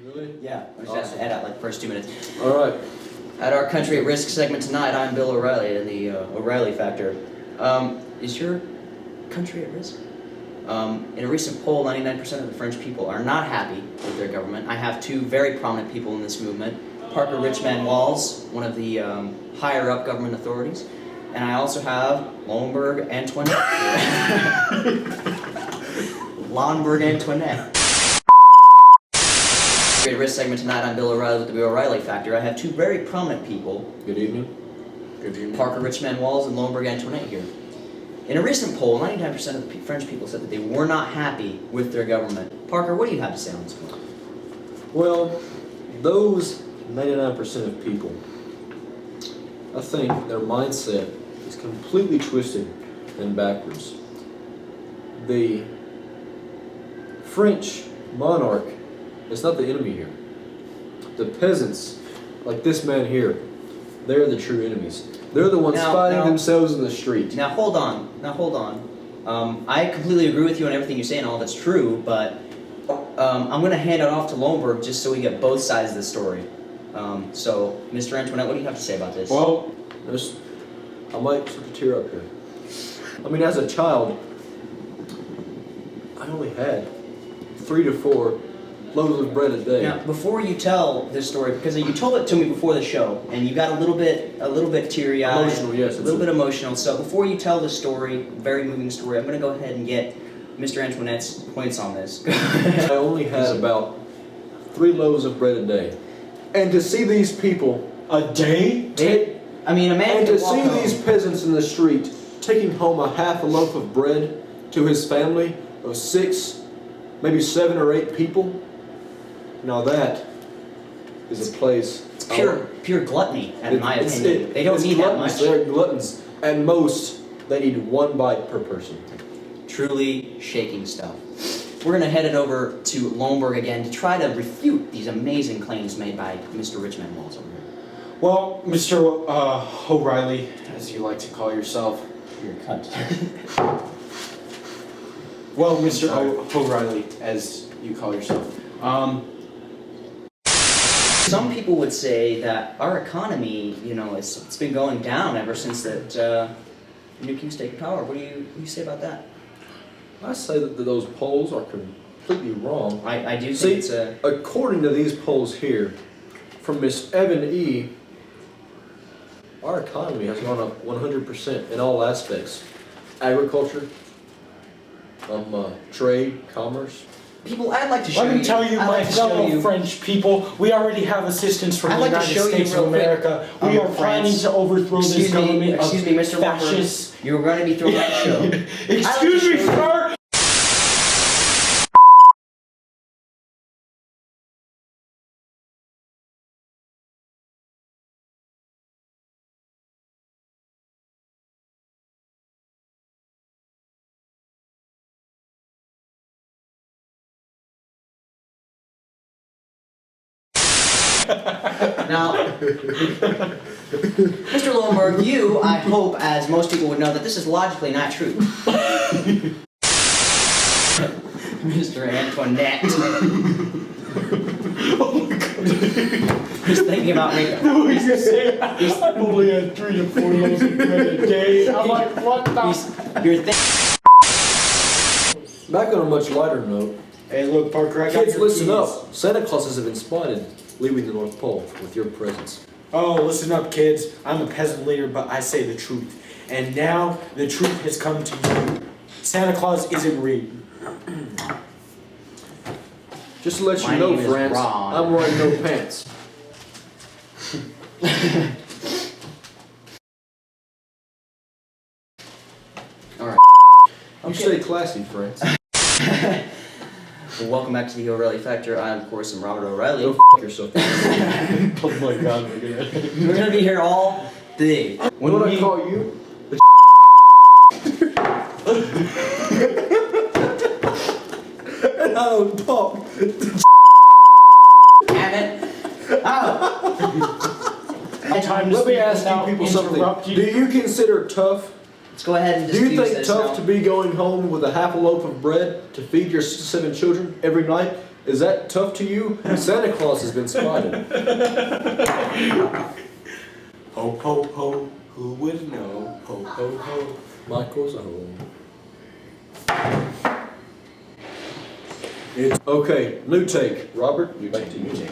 Really? Yeah, we just have to edit like the first 2 minutes. All right. At our Country at Risk segment tonight, I'm Bill O'Reilly in the O'Reilly Factor. Is your country at risk? In a recent poll, 99% of the French people are not happy with their government. I have two very prominent people in this movement. Parker Richman Walls, one of the higher-up government authorities. And I also have Lonberg Antoinette. Lonberg Antoinette. At Risk segment tonight, I'm Bill O'Reilly with the O'Reilly Factor. I have two very prominent people. Good evening. Good evening. Parker Richman Walls and Lonberg Antoinette here. In a recent poll, 99% of the French people said that they were not happy with their government. Parker, what do you have to say on this point? Well, those 99% of people, I think their mindset is completely twisted and backwards. The French monarch is not the enemy here. The peasants, like this man here, they're the true enemies. They're the ones fighting themselves in the street. Now hold on. I completely agree with you on everything you say and all that's true, but I'm going to hand it off to Lonberg just so we get both sides of the story. So, Mr. Antoinette, what do you have to say about this? Well, I might sort of tear up here. I mean, as a child, I only had 3 to 4 loaves of bread a day. Now, before you tell this story, because you told it to me before the show, and you got a little bit teary-eyed, emotional, yes, a little bit emotional. So before you tell the story, very moving story, I'm going to go ahead and get Mr. Antoinette's points on this. I only had about 3 loaves of bread a day, and to see these people a day, a man and could to walk see home. these peasants in the street taking home a half a loaf of bread to his family of 6, maybe 7 or 8 people. Now that is a place. It's pure gluttony, in my opinion. They don't need that much. They're gluttons. At most, they need 1 bite per person. Truly shaking stuff. We're going to head it over to Lonberg again to try to refute these amazing claims made by Mr. Richman Walls over here. well, Mr. O'Reilly, as you like to call yourself. You're a cunt. Well, Mr. O'Reilly, as you call yourself. Some people would say that our economy, it's been going down ever since that the new king's taken power. What do you say about that? I say that those polls are completely wrong. I do think it's a... According to these polls here, from Miss Evan E., our economy has gone up 100% in all aspects. Agriculture, trade, commerce. People, I'd like to show you... Let me tell you, my fellow French people, we already have assistance from the United States of America. We are planning to overthrow this government of Mr. fascists. Lonberg. You're going to be thrown off the show. Excuse me, sir! Now, Mr. Lonberg, you, I hope, as most people would know, that this is logically not true. Mr. Antoinette. Oh my God. He's thinking about making... I only had 3 to 4 loaves of bread a day. I'm like, what the... You're Back on a much lighter note, Hey, look, Parker, I got kids, your listen keys. up. Santa Clauses have been spotted leaving the North Pole with your presents. Oh, listen up, kids. I'm a peasant leader, but I say the truth. And now the truth has come to you. Santa Claus isn't real. Just to let you My know, name is friends, Ron. I'm wearing no pants. Alright. You stay classy, friends. Well, welcome back to the O'Reilly Factor. I, of course, am Robert O'Reilly. Go f yourself. Oh my God, look at that. We're going to be here all day. What do I call you? And I don't talk. Damn it. Oh. Let me ask you people something. Do you consider tough? Let's go ahead and Do you diffuse think this tough now. to be going home with a half a loaf of bread to feed your 7 children every night Is that tough to you? Santa Claus has been spotted. Ho, ho, ho, who would know? Ho, ho, ho. Michael's home. Okay, new take. Robert, back to you.